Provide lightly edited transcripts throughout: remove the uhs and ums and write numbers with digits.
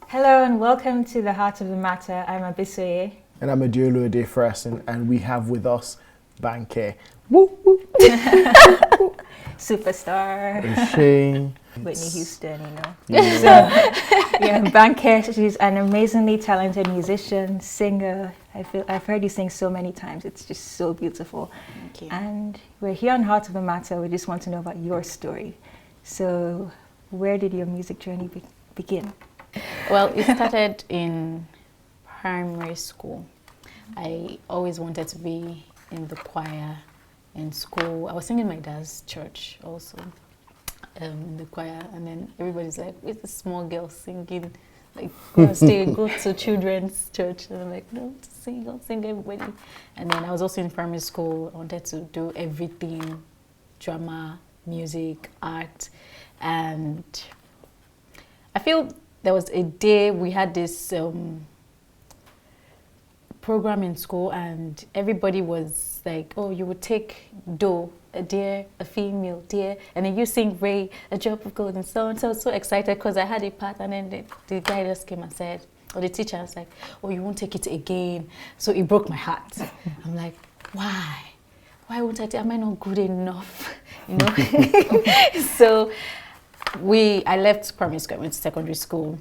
Hello and welcome to the Heart of the Matter. I'm Abisoye. And I'm Adiolo Adefrasin, and we have with us Banke. Woo, woo. Superstar. Shane. Whitney Houston, you know. Yeah. So, yeah, Banke, she's an amazingly talented musician, singer. I've heard you sing so many times. It's just so beautiful. Thank you. And we're here on Heart of the Matter. We just want to know about your story. So, where did your music journey begin? Well, it started in primary school. I always wanted to be in the choir in school. I was singing in my dad's church also, in the choir, and then everybody's like, "Where's the small girl singing? Like, go to children's church." And I'm like, "No, don't sing, everybody." And then I was also in primary school. I wanted to do everything, drama, music, art, and I feel there was a day we had this program in school, and everybody was like, "Oh, you would take do, a deer, a female deer, and then you sing Ray, a drop of gold," and so on. So I was so excited because I had a part, and then the guy just came and said, or the teacher was like, "Oh, you won't take it again." So it broke my heart. I'm like, why? Why won't I? Am I not good enough? You know? So I left primary school, I went to secondary school,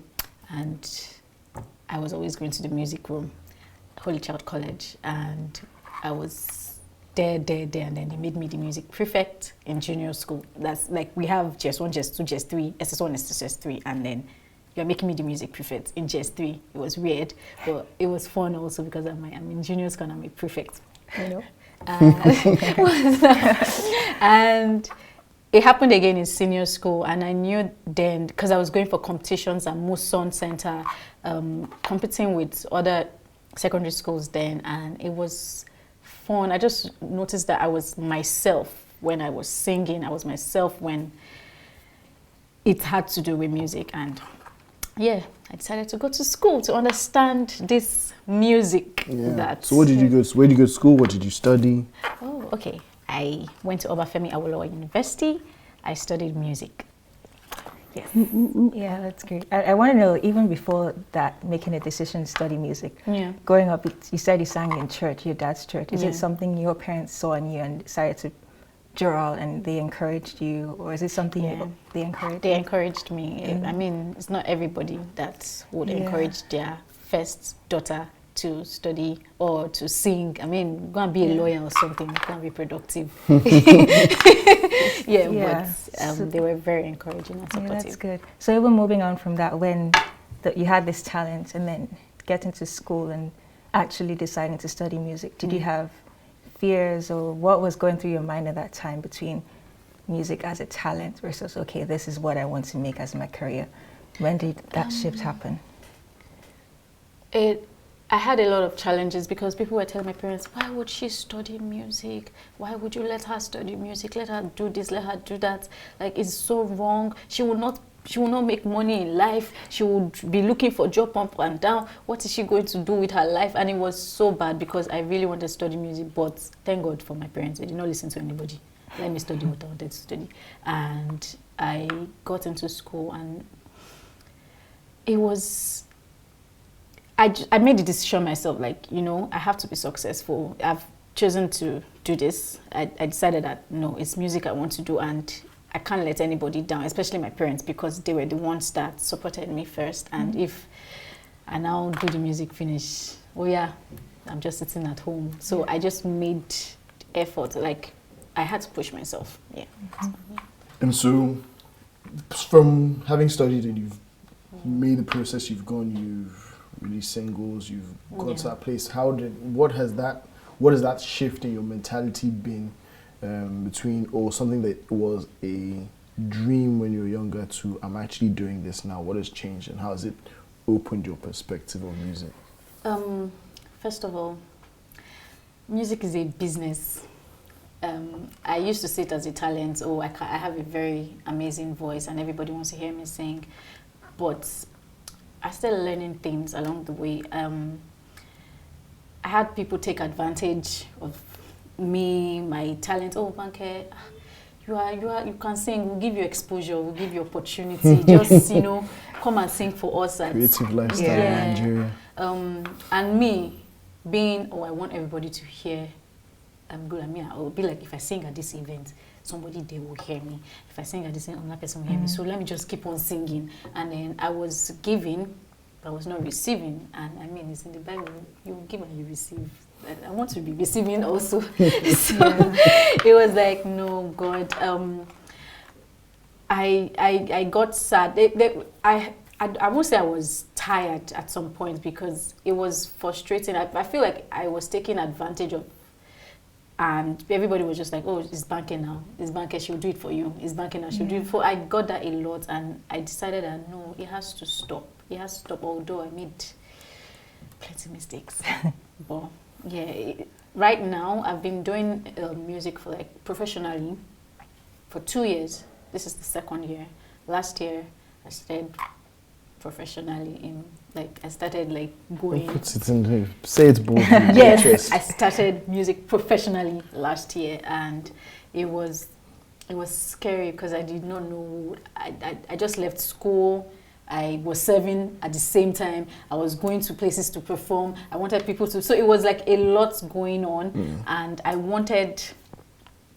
and I was always going to the music room, Holy Child College, and I was there, and then they made me the music prefect in junior school. That's like, we have GS1, GS2, GS3, SS1, SS3, and then you're making me the music prefect in GS3. It was weird, but it was fun also because I'm in junior school and I'm a prefect, you know? And it happened again in senior school, and I knew then, because I was going for competitions at Muson Center, competing with other secondary schools then, and it was fun. I just noticed that I was myself when I was singing. I was myself when it had to do with music, and yeah, I decided to go to school to understand this music. Yeah. So where did you go to school? What did you study? Oh, okay. I went to Obafemi Awolowo University. I studied music. Yes. Yeah, that's great. I want to know, even before that, making a decision to study music, growing up, you said you sang in church, your dad's church. Is it something your parents saw in you and decided to draw and they encouraged you, or is it something they encouraged? They encouraged me. I mean, it's not everybody that would encourage their first daughter to study or to sing. I mean, go and be a lawyer or something, go and be productive. But they were very encouraging and supportive. Yeah, that's good. So even moving on from that, when you had this talent and then getting to school and actually deciding to study music, did you have fears, or what was going through your mind at that time between music as a talent versus, okay, this is what I want to make as my career? When did that shift happen? I had a lot of challenges because people were telling my parents, why would she study music? Why would you let her study music? Let her do this, let her do that. Like, it's so wrong. She will not make money in life. She would be looking for job up and down. What is she going to do with her life? And it was so bad because I really wanted to study music, but thank God for my parents. They did not listen to anybody. Let me study what I wanted to study. And I got into school, and it was... I made the decision myself, like, you know, I have to be successful. I've chosen to do this. I decided that, no, it's music I want to do, and I can't let anybody down, especially my parents, because they were the ones that supported me first. And if I now do the music finish, oh yeah, I'm just sitting at home. So I just made effort, like, I had to push myself, And so, from having studied and you've made the process, you've gone, you've released singles, you've got to that place. What has that shift in your mentality been between, or something that was a dream when you were younger to, I'm actually doing this now? What has changed, and how has it opened your perspective of music? First of all, music is a business. I used to see it as a talent. Oh, I have a very amazing voice and everybody wants to hear me sing. But I started learning things along the way. I had people take advantage of me, my talent. Oh, Banke, you can sing. We'll give you exposure. We'll give you opportunity. Just come and sing for us. Creative lifestyle in Nigeria. And me being, I want everybody to hear. I'm good. I mean, I'll be like, if I sing at this event, somebody there will hear me. If I sing at this event, another person will hear me. So let me just keep on singing. And then I was giving, but I was not receiving. And I mean, it's in the Bible. You give and you receive. I want to be receiving also. So it was like, no, God. I got sad. I won't say I was tired at some point because it was frustrating. I feel like I was taken advantage of. And everybody was just like, oh, it's Banke now. It's Banke, she'll do it for you. It's Banke now, she'll do it for. I got that a lot, and I decided that no, it has to stop. It has to stop, although I made plenty mistakes. But yeah, right now, I've been doing music for professionally for 2 years. This is the second year. Last year, I started professionally I started going. Put it in, say it boldly. Yes, I started music professionally last year, and it was scary because I did not know. I just left school. I was serving at the same time. I was going to places to perform. I wanted people to. So it was like a lot going on, and I wanted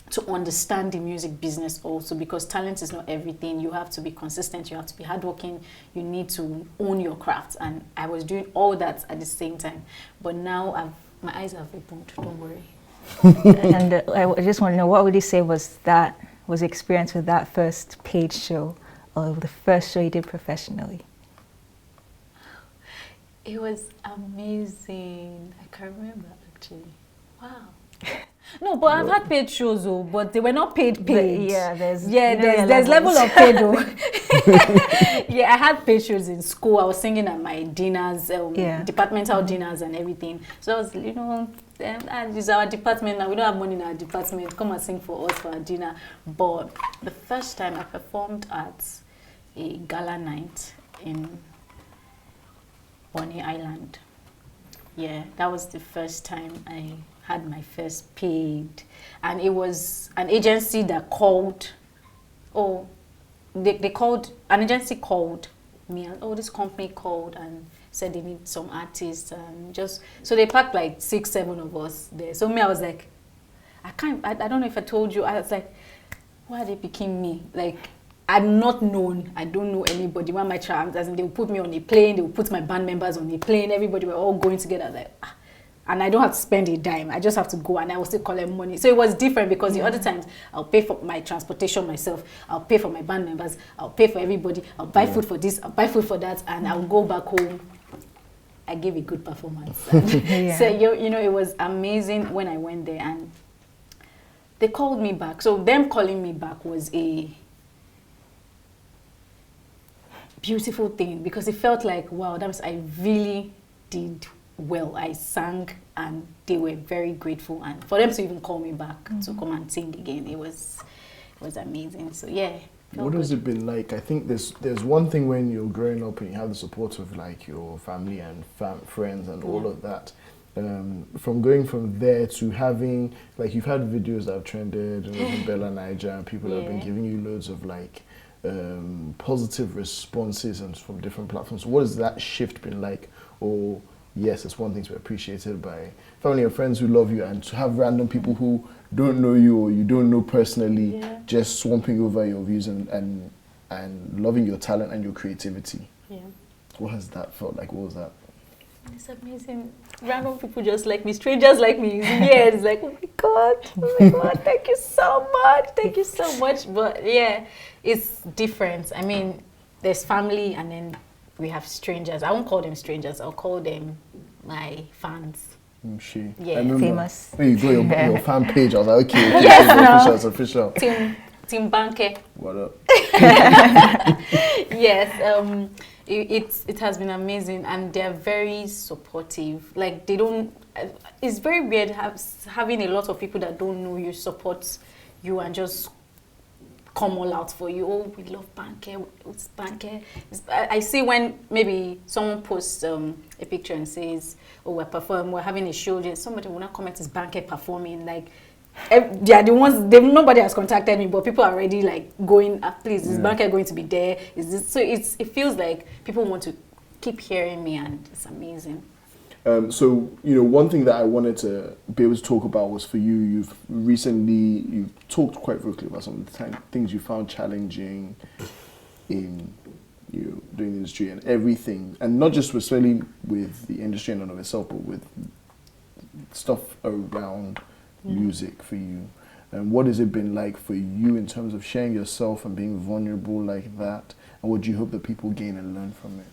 to understand the music business also, because talent is not everything. You have to be consistent, you have to be hardworking, you need to own your craft, and I was doing all that at the same time. But now my eyes have opened, don't worry. And I just want to know, what would you say was the experience with that first paid show, or the first show you did professionally? It was amazing. I can't remember actually. Wow. No, but I've had paid shows, but they were not paid. There's level of paid. Yeah, I had paid shows in school. I was singing at my dinners, departmental dinners and everything. So I was, and it's our department now. We don't have money in our department. Come and sing for us for our dinner. But the first time I performed at a gala night in Banké Island. Yeah, that was the first time I had my first paid, and it was an agency that called. They called, an agency called me, and this company called and said they need some artists, and so they packed 6, 7 of us there. So me, I was like, I don't know if I told you, I was like, why are they picking me? I'm not known. I don't know anybody. Why am I trying? They would put me on a plane. They would put my band members on a plane. Everybody were all going together. I was like, and I don't have to spend a dime. I just have to go, and I will still collect money. So it was different because the other times I'll pay for my transportation myself. I'll pay for my band members. I'll pay for everybody. I'll buy food for this. I'll buy food for that, and I'll go back home. I gave a good performance. So it was amazing when I went there, and they called me back. So them calling me back was a beautiful thing, because it felt like, wow, I really did well. I sang, and they were very grateful, and for them to even call me back to come and sing again, it was amazing. So yeah. What has it been like? I think there's one thing when you're growing up and you have the support of your family and friends and all of that. From going from there to having, you've had videos that have trended in Bella Niger, and people have been giving you loads of positive responses and from different platforms. What has that shift been like? Or yes, it's one thing to be appreciated by family and friends who love you, and to have random people who don't know you or you don't know personally just swamping over your views and loving your talent and your creativity. Yeah. What has that felt like? What was that? It's amazing. Random people just like me, strangers like me. Yeah, it's like, oh my God, thank you so much. But yeah, it's different. I mean, there's family, and then we have strangers. I won't call them strangers. I'll call them my fans. Yeah, famous. When you go your fan page, I was like, okay, it's official. Team Banke. What up? Yes. It has been amazing, and they're very supportive. Like, they don't. It's very weird having a lot of people that don't know you support you and just come all out for you. Oh, we love Banke. It's Banke. I see when maybe someone posts a picture and says, "Oh, we're having a show." Then somebody will not comment, "Is Banke performing?" Like, they are the ones. Nobody has contacted me, but people are already like going. Please, is Banke going to be there? Is this? So it feels like people want to keep hearing me, and it's amazing. So, one thing that I wanted to be able to talk about was for you, you've talked quite vocally about some of the things you found challenging in doing the industry and everything, and not just necessarily with the industry in and of itself, but with stuff around music for you. And what has it been like for you in terms of sharing yourself and being vulnerable like that? And what do you hope that people gain and learn from it?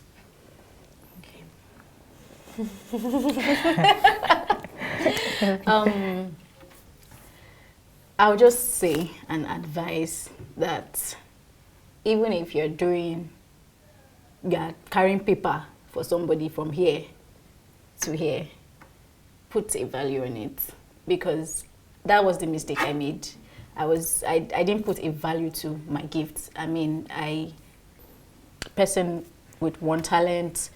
I'll just say and advise that even if you're carrying paper for somebody from here to here, put a value in it, because that was the mistake I made. I didn't put a value to my gifts. I mean, person with one talent,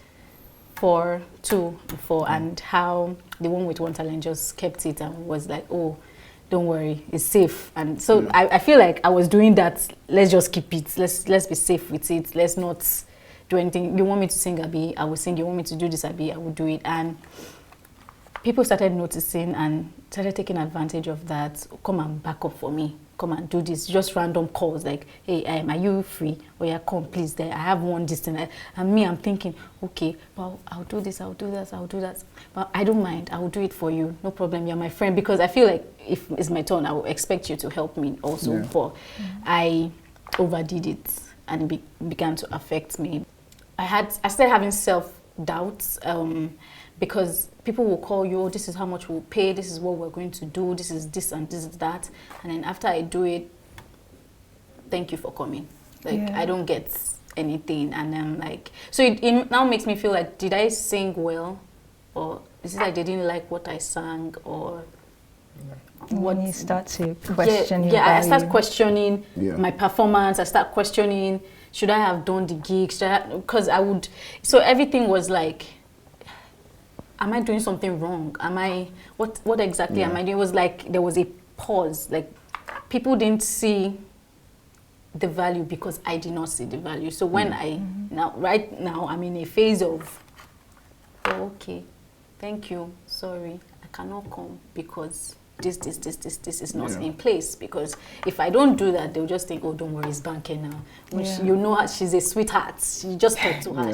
4, 2, 4, and how the one with one talent just kept it and was like, oh, don't worry, it's safe. And so I feel like I was doing that. Let's just keep it. Let's be safe with it. Let's not do anything. You want me to sing, Abi, I will sing. You want me to do this, Abi, I will do it. And people started noticing and started taking advantage of that. Come and back up for me. Come and do this. Just random calls like, hey, are you free? Oh yeah, come please. There, I have one distance. And me, I'm thinking, okay, well, I'll do this, I'll do that, I'll do that. But I don't mind. I will do it for you. No problem. You're my friend. Because I feel like if it's my turn, I will expect you to help me also. Yeah. But I overdid it, and it began to affect me. I started having self-doubts. Because people will call you, oh, this is how much we'll pay, this is what we're going to do, this is this and this is that. And then after I do it, thank you for coming. Like, I don't get anything. And then like, so it now makes me feel like, did I sing well? Or is it like they didn't like what I sang? Or when you start to question your value. I start questioning my performance. I start questioning, should I have done the gigs? Because I would, so everything was like, am I doing something wrong? What exactly am I doing? It was like there was a pause. Like, people didn't see the value because I did not see the value. So when right now, I'm in a phase of, oh, okay, thank you, sorry, I cannot come because this is not in place. Because if I don't do that, they'll just think, oh, don't worry, it's Banke now. Which you know her, she's a sweetheart. You just talk to her.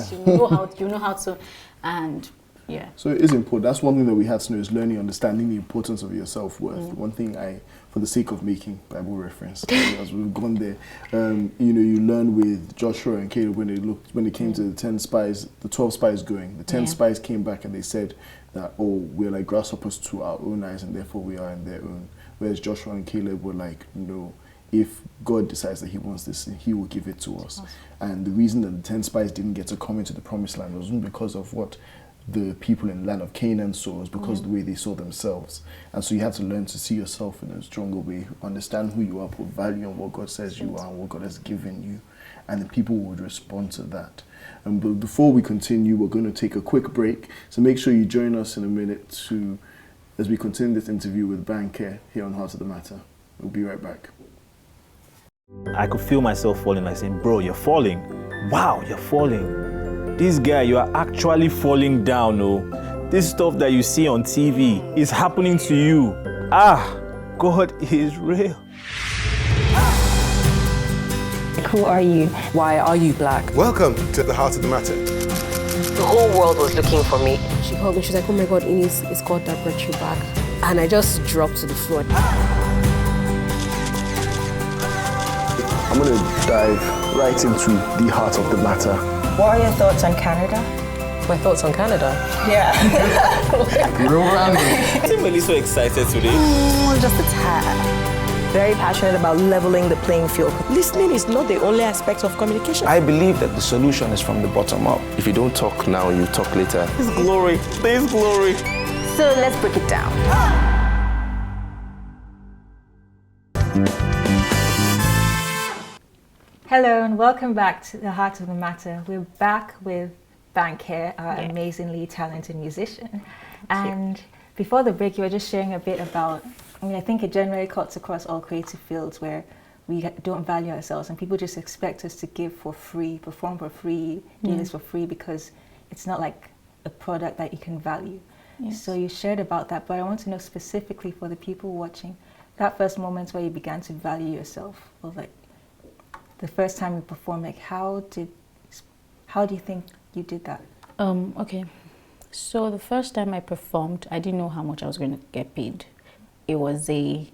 You know how to, and yeah. So it is important. That's one thing that we had to know, is learning, understanding the importance of your self-worth. One thing for the sake of making Bible reference, as we've gone there, you learn with Joshua and Caleb when they came to the 10 spies, the 12 spies going. The 10 spies came back and they said that, oh, we're like grasshoppers to our own eyes and therefore we are in their own. Whereas Joshua and Caleb were like, no, if God decides that he wants this, he will give it to us. And the reason that the 10 spies didn't get to come into the promised land wasn't because of what the people in the land of Canaan saw, was because of the way they saw themselves. And so you have to learn to see yourself in a stronger way, understand who you are, put value on what God says you are and what God has given you, and the people would respond to that. But before we continue, we're going to take a quick break, so make sure you join us in a minute as we continue this interview with Banke here on Heart of the Matter. We'll be right back. I could feel myself falling, like saying, bro, you're falling. Wow, you're falling. This guy, you are actually falling down, oh. This stuff that you see on TV is happening to you. God is real. Who are you? Why are you black? Welcome to the Heart of the Matter. The whole world was looking for me. She called me, she's like, oh my God, Ines, it's God that brought you back. And I just dropped to the floor. I'm going to dive right into the heart of the matter. What are your thoughts on Canada? My thoughts on Canada? Yeah. Real random. I'm really so excited today. Just a tad. very passionate about leveling the playing field. Listening is not the only aspect of communication. I believe that the solution is from the bottom up. If you don't talk now, you talk later. There's glory. There's glory. So let's break it down. Hello and welcome back to the Heart of the Matter. We're back with Banke, our amazingly talented musician. And before the break, you were just sharing a bit about, I think it generally cuts across all creative fields where we don't value ourselves and people just expect us to give for free, perform for free, do this for free because it's not like a product that you can value. Yes. So you shared about that, but I want to know specifically for the people watching, that first moment where you began to value yourself, or like the first time you performed, like how do you think you did that? Okay. So the first time I performed, I didn't know how much I was going to get paid. It was a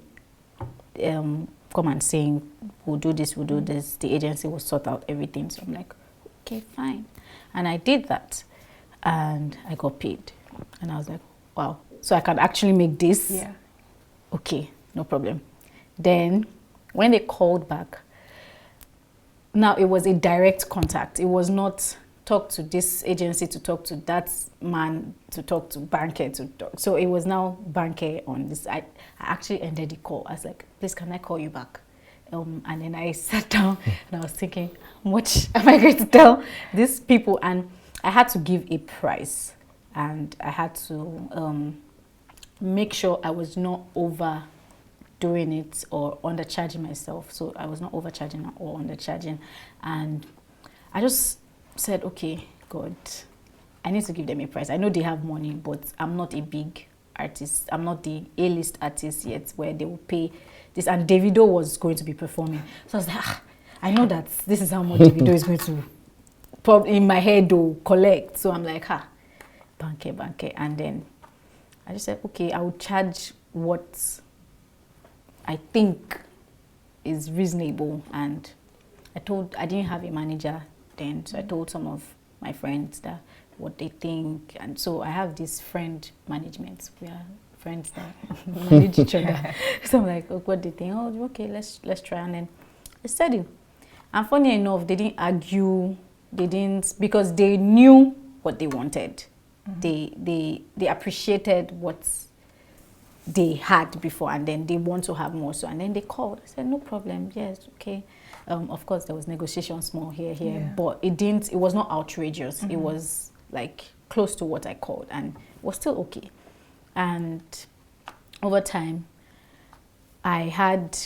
come and saying, we'll do this, we'll do this. The agency will sort out everything. So I'm like, okay, fine. And I did that and I got paid. And I was like, wow, so I can actually make this? Yeah. Okay, no problem. Then when they called back, now it was a direct contact. It was not talk to this agency to talk to that man to talk to Banke to talk. So it was now Banke on this. I actually ended the call. I was like, please, can I call you back? And then I sat down and I was thinking, how much am I going to tell these people? And I had to give a price. And I had to make sure I was not overdoing it or undercharging myself. So I was not overcharging or undercharging. And I just said, okay, God, I need to give them a price. I know they have money, but I'm not a big artist. I'm not the A-list artist yet where they will pay this. And Davido was going to be performing. So I was like, I know that this is how much Davido is going to, probably in my head, collect. So I'm like, Banke. And then I just said, okay, I will charge what I think is reasonable. And I didn't have a manager then, so I told some of my friends that what they think. And so I have this friend management. We are friends that manage each other. So I'm like, oh, what they think? Oh, okay, let's try. And then I studied. And funny enough, they didn't argue. They didn't, because they knew what they wanted. They appreciated what they had before, and then they want to have more. So, and then they called. I said, no problem. Yes, okay. Of course, there was negotiation small here, but it was not outrageous. It was like close to what I called, and it was still okay. And over time, I had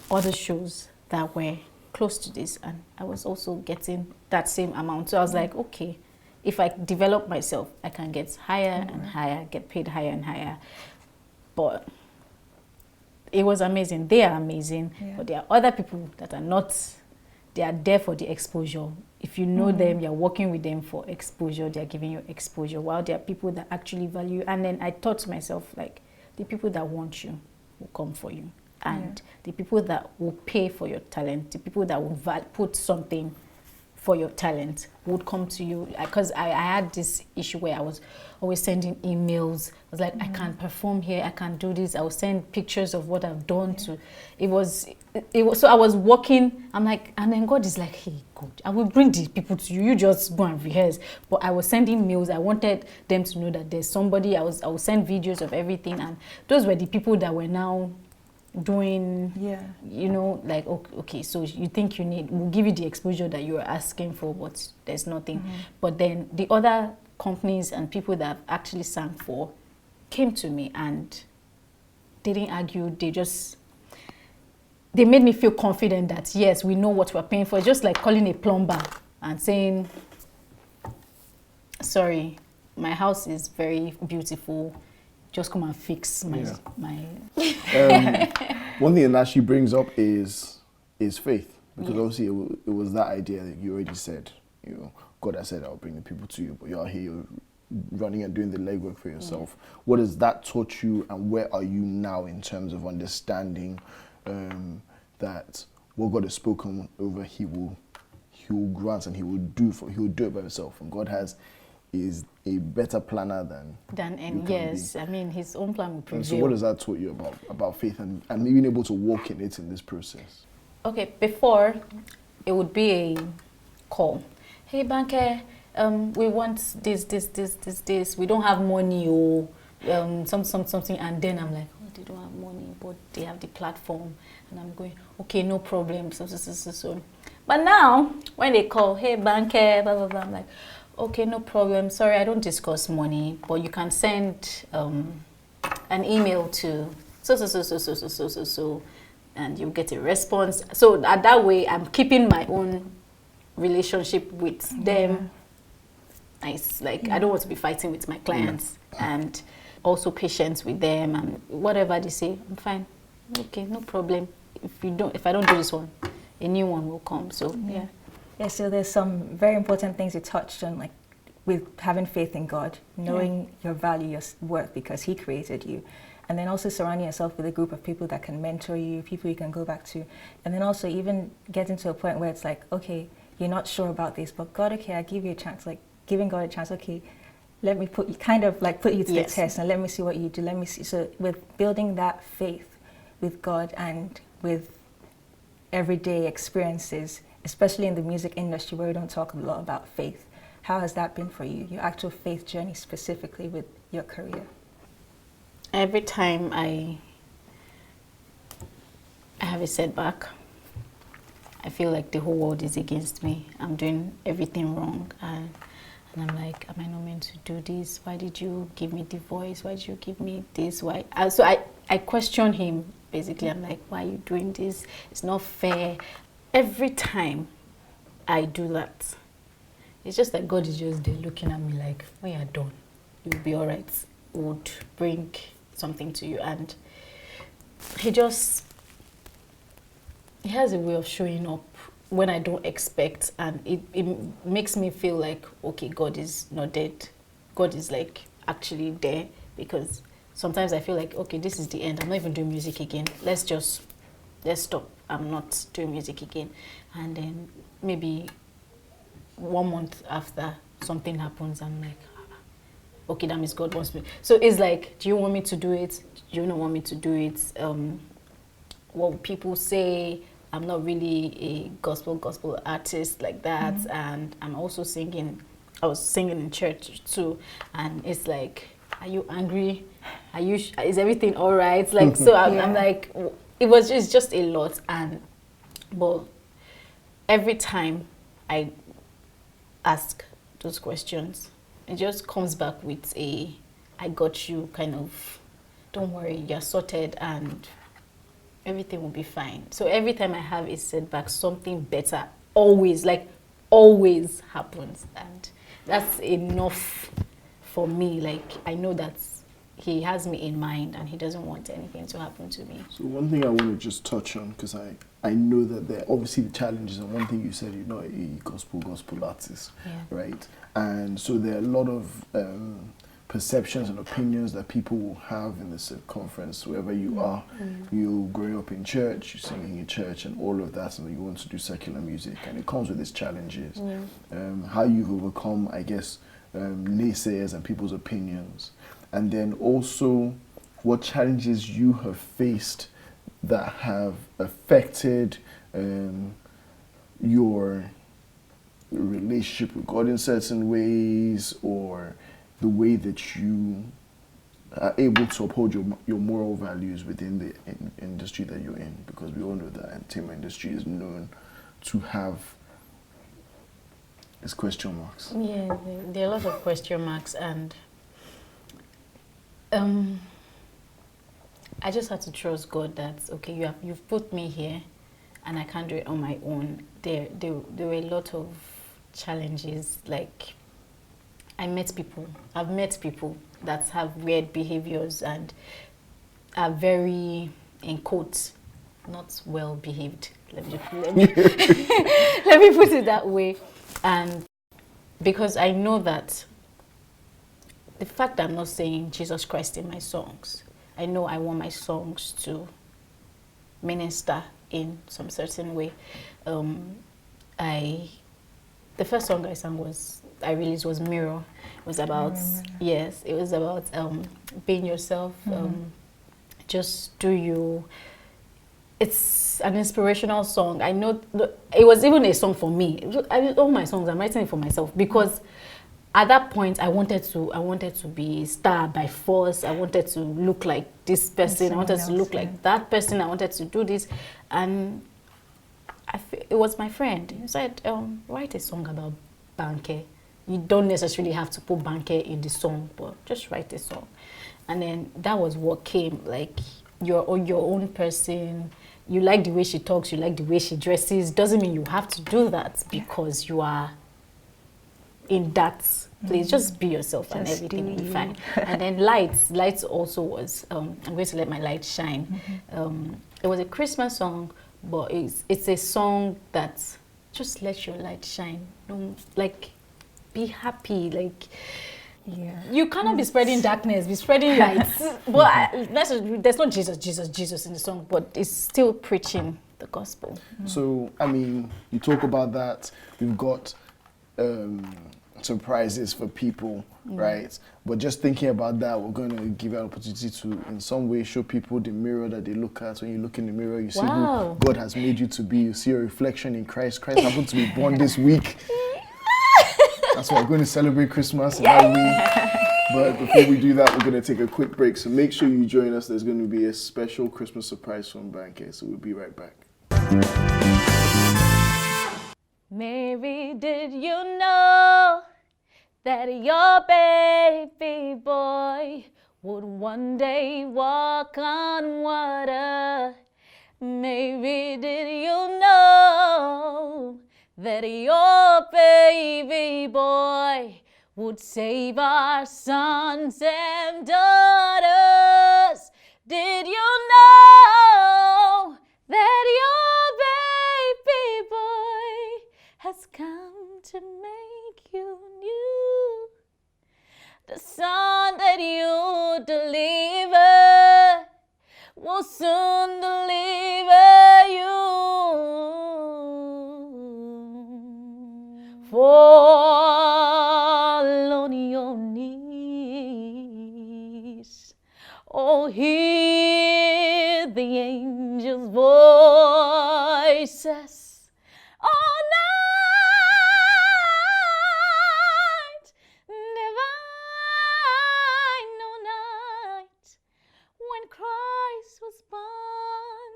other shows that were close to this, and I was also getting that same amount. So I was like, okay, if I develop myself, I can get higher and higher, get paid higher and higher. But it was amazing. They are amazing, but there are other people that are not. They are there for the exposure. If you know them, you're working with them for exposure. They're giving you exposure. While there are people that actually value. And then I thought to myself, like, the people that want you will come for you. And the people that will pay for your talent, the people that will put something for your talent would come to you. Because I had this issue where I was always sending emails. I was like, I can't perform here, I can't do this. I would send pictures of what I've done to. It was so I was working. I'm like, and then God is like, hey, God, I will bring these people to you. You just go and rehearse. But I was sending mails. I wanted them to know that there's somebody. I would send videos of everything, and those were the people that were now doing, you know, like, okay, so you think we'll give you the exposure that you're asking for, but there's nothing. But then the other companies and people that I've actually sang for came to me and they didn't argue. They made me feel confident that, yes, we know what we're paying for. It's just like calling a plumber and saying, sorry, my house is very beautiful. Just come and fix my One thing that she brings up is faith, because obviously it was that idea that you already said, you know, God has said I'll bring the people to you, but you're here, you're running and doing the legwork for yourself. What has that taught you, and where are you now in terms of understanding that what God has spoken over, He will grant, and He will do it by Himself, and God has is a better planner than you and can yes, be. I mean his own plan will prevail. And so what has that taught you about faith and being able to walk in it in this process? Okay, before it would be a call. Hey Banke, we want this. We don't have money or something, and then I'm like, oh, they don't have money, but they have the platform, and I'm going, okay, no problem. So. But now when they call, hey Banke, blah blah blah, I'm like, okay, no problem. Sorry, I don't discuss money, but you can send an email to so, and you get a response. So that way, I'm keeping my own relationship with them. Nice, like I don't want to be fighting with my clients, and also patience with them, and whatever they say, I'm fine. Okay, no problem. If I don't do this one, a new one will come. So yeah. Yeah, so there's some very important things you touched on, like with having faith in God, knowing your value, your worth, because He created you. And then also surrounding yourself with a group of people that can mentor you, people you can go back to. And then also even getting to a point where it's like, okay, you're not sure about this, but God, okay, I give you a chance, like giving God a chance, okay, let me put you to the test and let me see what you do, let me see. So with building that faith with God and with everyday experiences, especially in the music industry where we don't talk a lot about faith, how has that been for you, your actual faith journey specifically with your career? Every time I have a setback, I feel like the whole world is against me. I'm doing everything wrong. And I'm like, am I not meant to do this? Why did you give me the voice? Why did you give me this? Why? So I question him, basically. I'm like, why are you doing this? It's not fair. Every time I do that, it's just like God is just there looking at me like, when you're done, you'll be all right. Would bring something to you. And he has a way of showing up when I don't expect, and it makes me feel like, okay, God is not dead. God is like actually there, because sometimes I feel like, okay, this is the end. I'm not even doing music again. Let's stop. I'm not doing music again. And then maybe 1 month after, something happens. I'm like, okay, that means God wants me. So it's like, do you want me to do it? Do you not want me to do it? What will people say? I'm not really a gospel artist like that. And I'm also singing. I was singing in church too. And it's like, are you angry? Is everything all right? Like, so I'm like, it's just a lot. But every time I ask those questions, it just comes back with I got you kind of, don't worry, you're sorted and everything will be fine. So every time I have a setback, something better always happens. And that's enough for me. Like, I know that he has me in mind and he doesn't want anything to happen to me. So one thing I want to just touch on, because I know that there are obviously the challenges, and one thing you said, you're not a gospel artist, right? And so there are a lot of perceptions and opinions that people will have in the circumference, wherever you are. You growing up in church, you singing in church and all of that, and you want to do secular music, and it comes with its challenges. How you've overcome, I guess, naysayers and people's opinions. And then also what challenges you have faced that have affected your relationship with God in certain ways, or the way that you are able to uphold your moral values within the industry that you're in, because we all know that the entertainment industry is known to have its question marks. Yeah, there are a lot of question marks, and I just had to trust God that, okay, you've put me here and I can't do it on my own. There were a lot of challenges. Like, I've met people that have weird behaviors and are very, in quotes, not well behaved. Let me let me put it that way. And because I know that the fact that I'm not saying Jesus Christ in my songs, I know I want my songs to minister in some certain way. I the first song I released was Mirror. It was about, yes, it was about being yourself, just do you. It's an inspirational song. I know it was even a song for me. All my songs, I'm writing it for myself because at that point I wanted to be a star by force. I wanted to look like this person. I wanted to look like that person. I wanted to do this, and it was my friend who said, write a song about Banke. You don't necessarily have to put Banke in the song, but just write a song. And then that was what came, like your own person. You like the way she talks, you like the way she dresses. Doesn't mean you have to do that because you are in that place. Just be yourself and everything will be fine. And then Lights also was, I'm going to let my light shine. It was a Christmas song, but it's a song that just let your light shine. Don't, like, be happy, like, you cannot be spreading darkness, be spreading lights. But there's no Jesus in the song, but it's still preaching the gospel. So, I mean, you talk about that. We've got surprises for people, right? But just thinking about that, we're going to give you an opportunity to, in some way, show people the mirror that they look at. When you look in the mirror, you see who God has made you to be. You see a reflection in Christ. Christ happened to be born this week. That's why we're going to celebrate Christmas and Halloween. But before we do that, we're going to take a quick break. So make sure you join us. There's going to be a special Christmas surprise from Banke. So we'll be right back. Mary, did you know that your baby boy would one day walk on water? Mary, did you know that your baby boy would save our sons and daughters? Did you know that your baby boy has come to make you new? The son that you deliver will soon deliver you. Fall on your knees. Oh, hear the angels' voices. Oh, night, divine, no night, when Christ was born.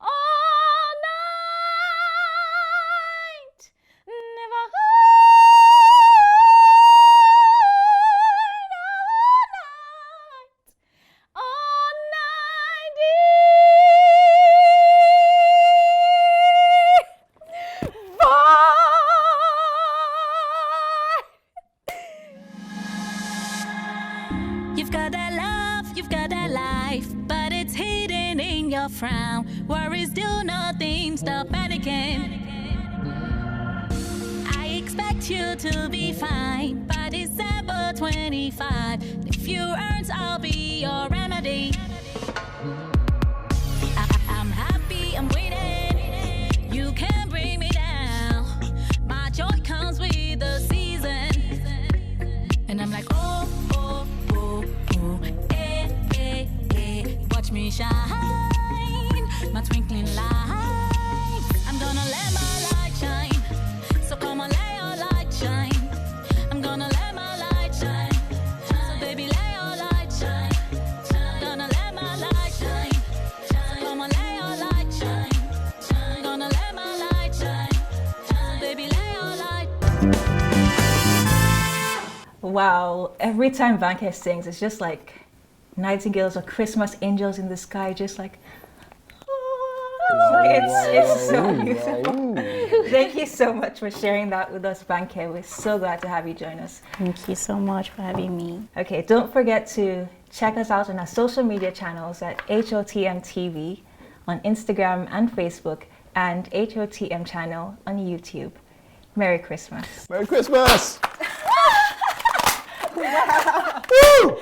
Oh, night, never frown, worries do nothing, stop panicking. I expect you to be fine by December 25. If you earn, I'll be your remedy. I'm happy, I'm waiting. You can't bring me down. My joy comes with the season. And I'm like, oh, oh, oh, oh, eh, eh, eh. Watch me shine. My twinkling light, I'm gonna let my light shine. So come on, let your light shine. I'm gonna let my light shine. So baby, let your light shine. I'm gonna let my light shine. So come on, let your light shine. I'm gonna let my light shine. So baby, let your light. Wow, every time Banke sings, it's just like nightingales or Christmas angels in the sky, just like, it's so beautiful. Thank you so much for sharing that with us, Banke. We're so glad to have you join us. Thank you so much for having me. Okay, don't forget to check us out on our social media channels at HOTM TV on Instagram and Facebook, and HOTM channel on YouTube. Merry Christmas. Merry Christmas! Wow. Woo!